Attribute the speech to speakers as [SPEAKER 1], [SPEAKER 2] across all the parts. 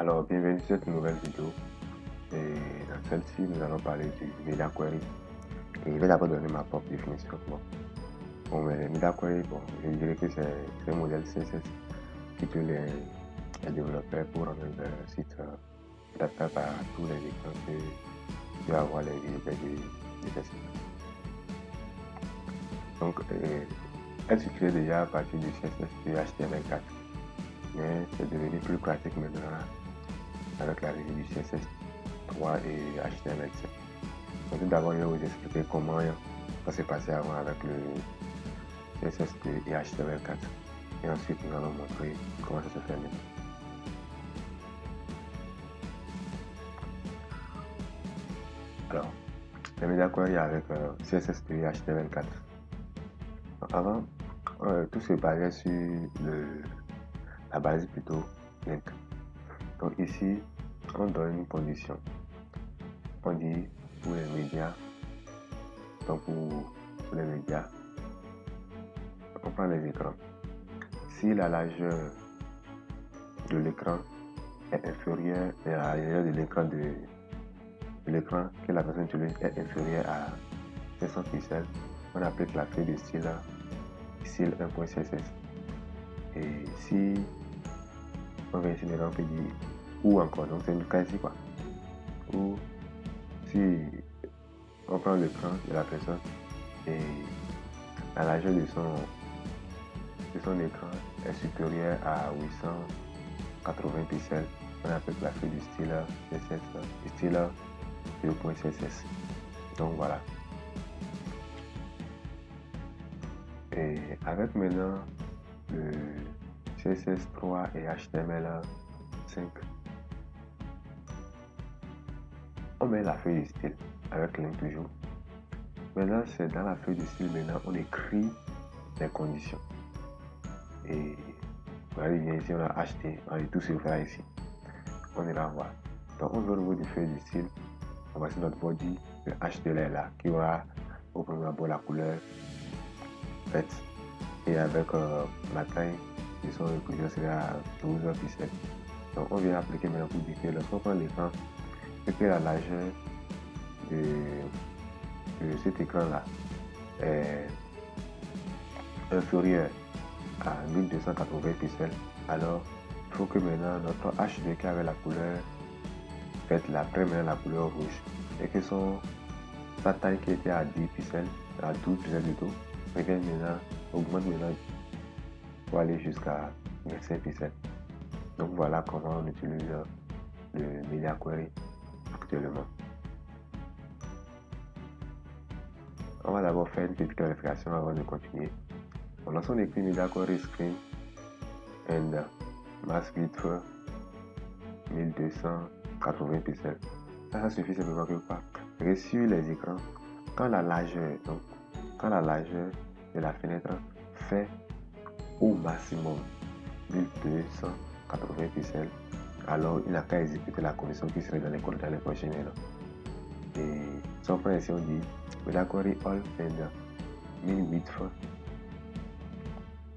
[SPEAKER 1] Alors, bienvenue sur cette nouvelle vidéo. Et dans celle-ci, nous allons parler du Media Query. Et je vais d'abord donner ma propre définition. Bon, mais Media Query, je dirais que c'est un modèle CSS qui peut les développeurs pour rendre le site adaptable à tous les écrans que peut avoir les CSS. Donc, elle s'utilise déjà à partir du CSS de HTML4. Mais c'est devenu plus pratique maintenant avec l'arrivée du CSS 3 et HTML5. Donc, tout d'abord, je vais vous expliquer comment ça s'est passé avant avec le CSS2 et HTML4. Et ensuite, nous allons montrer comment ça se fait maintenant. Alors, le Media Query avec CSS2 et HTML4. Avant, tout se basait sur la base plutôt link. Donc ici, on donne une condition. On dit pour les médias, donc pour les médias, on prend les écrans. Si la largeur de l'écran est inférieure à la largeur de l'écran que la personne utilise est inférieure à 500 pixels, on applique la feuille de style 1.css. Et si on vient ici, on peut dire ou encore, donc c'est le cas ici quoi. Ou si on prend l'écran de la personne et la largeur de son écran est supérieure à 880 pixels, on applique la feuille du style 2.css. Donc voilà. Et avec maintenant le CSS3 et HTML5, on met la feuille du style avec link toujours. Maintenant, c'est dans la feuille du style, maintenant on écrit les conditions. Et regardez bien ici, on a acheté, on a tout ce faire ici. On est là, voilà. Donc on veut au niveau du feuille du style, on va sur notre body, le HTML est là, qui aura au premier abord la couleur faite. Et avec la taille de son inclusion sera 12 pixels. Donc on vient appliquer maintenant pour dire que lorsqu'on prend l'écran, et que la largeur de cet écran là est inférieure à 1280 pixels, alors il faut que maintenant notre HD qui avait la couleur faite là, prenne maintenant la couleur rouge et que sa taille qui était à 10 pixels, à 12 pixels du tout, revienne maintenant, augmente maintenant pour aller jusqu'à 25 pixels. Donc voilà comment on utilise le Media Query actuellement. On va d'abord faire une petite clarification avant de continuer. Lorsqu'on écrit Media Query screen and mask width 1280 pixels, ça suffit simplement que quoi? Parce que sur les écrans, quand la largeur de la fenêtre fait au maximum 1280 pixels, alors il n'a qu'à exécuter la condition qui serait dans les prochaines lignes. Et si on prend ici, on dit Media Query all and min width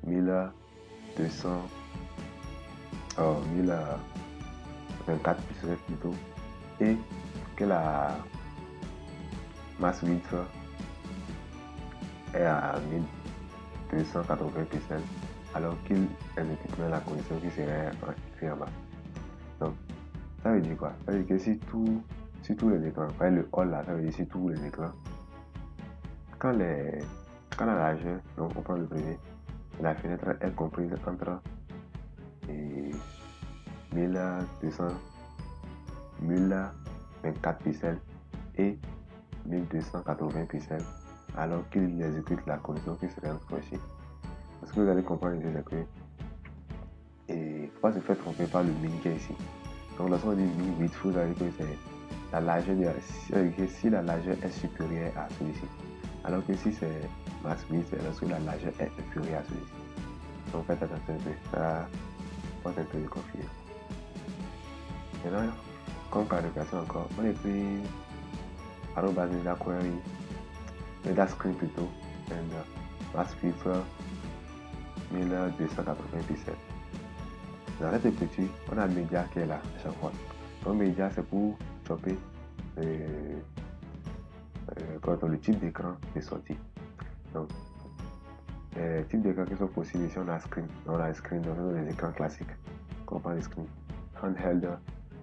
[SPEAKER 1] 1024 pixels plutôt, et que la mass width est à 1280 pixels, alors qu'il exécute la condition qui serait écrite en bas. Donc ça veut dire quoi? Ça veut dire que si tous les écrans, le all là, ça veut dire si tous les écrans, quand la largeur, donc on prend le premier, la fenêtre est comprise entre 1024 pixels et 1280 pixels, alors qu'il exécute la condition qui serait entre ici. Parce que vous allez comprendre ici, c'est que il ne faut pas se faire tromper par le min qui est ici. Donc lorsqu'on dit min width, vous allez que c'est la largeur si la largeur est supérieure à celui-ci, alors que si c'est max width, c'est lorsque la largeur est inférieure à celui-ci. Donc faites attention, ça porte un peu de confusion. Maintenant, comme clarification encore, on écrit Media Query, Media Screen plutôt, and max width 1280 pixels. Dans cette écriture, on a média qui est là à chaque fois. Donc, média, c'est pour choper le type d'écran est sorti. Donc, les types d'écran qui sont possibles ici, on a screen. On a screen, donc on a des écrans classiques. Quand on parle de screen, handheld,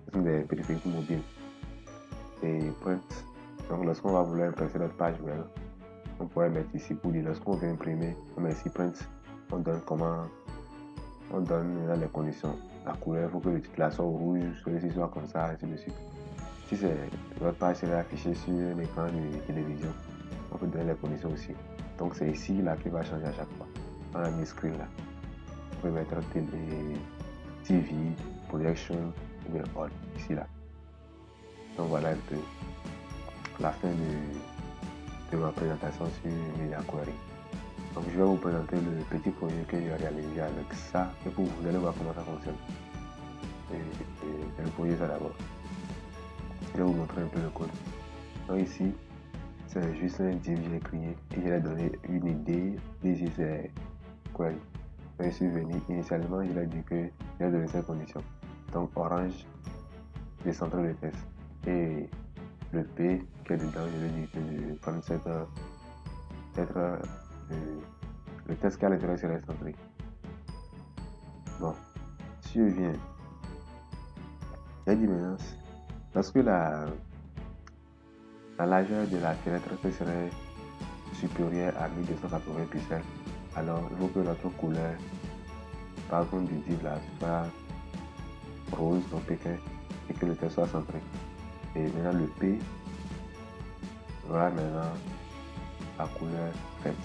[SPEAKER 1] ce sont des périphériques mobiles. Et print, donc lorsqu'on va vouloir imprimer notre page web, on pourrait mettre ici pour dire lorsqu'on veut imprimer, on met ici print, on donne là les conditions. La couleur, il faut que le titre soit rouge, celui-ci soit comme ça, ainsi de suite. Si votre page serait affichée sur un écran de télévision, on peut donner les conditions aussi. Donc c'est ici là qui va changer à chaque fois. On a mis screen là. On peut mettre TV, projection, ou bien all, ici là. Donc voilà un peu la fin de ma présentation sur Media Query. Donc je vais vous présenter le petit projet que j'ai réalisé avec ça et pour vous allez voir comment ça fonctionne. Et le projet ça d'abord. Je vais vous montrer un peu le code. Donc ici, c'est juste un div que j'ai créé et je l'ai donné une idée. Ici c'est query. Je suis venu initialement, je l'ai dit que j'ai donné ces conditions. Donc orange, le centre de test. Et le P qui est dedans, je lui ai dit que comme c'est le test qui est à l'intérieur serait centré. Bon, si je viens, j'ai dit maintenant, lorsque la largeur de la fenêtre serait supérieure à 1280 pixels, alors il faut que notre couleur, par contre du div là, soit rose, donc pékin, et que le test soit centré. Et maintenant le P, voilà maintenant la couleur faite.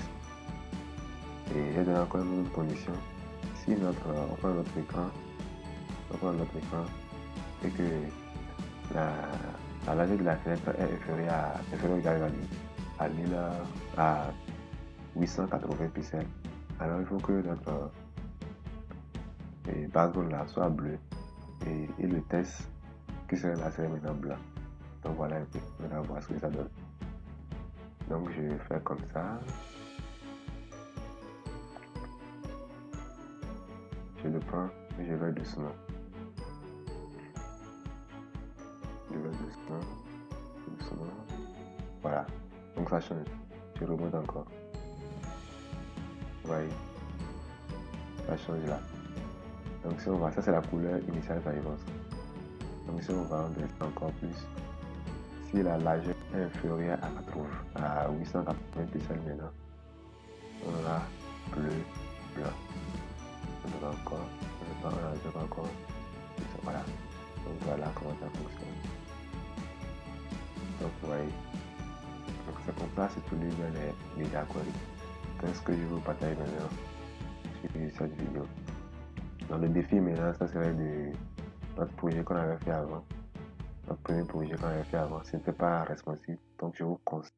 [SPEAKER 1] Et j'ai donné encore une autre condition. Si on prend notre écran, et que la largeur de la fenêtre est inférieure ou égale à 880 pixels, alors il faut que notre background là soit bleu et le test qui serait là serait maintenant blanc. Donc voilà un peu, on va voir ce que ça donne. Donc je vais faire comme ça. Je le prends et je vais doucement. Doucement. Voilà. Donc ça change. Je remonte encore. Vous voyez. Ça change là. Donc si on va, ça c'est la couleur initiale Firefox. Donc si on va en encore plus. Si la largeur est inférieure à 880 pixels maintenant, on aura bleu, blanc. On aura encore. Voilà. Donc voilà comment ça fonctionne. Donc vous voyez. Donc c'est comme ça, c'est tout le Media Query. C'est ce que je vais vous partager maintenant sur cette vidéo. Dans le défi maintenant, ça serait notre projet qu'on avait fait avant. Notre premier projet qu'on avait fait avant, c'était pas responsive. Donc je vous conseille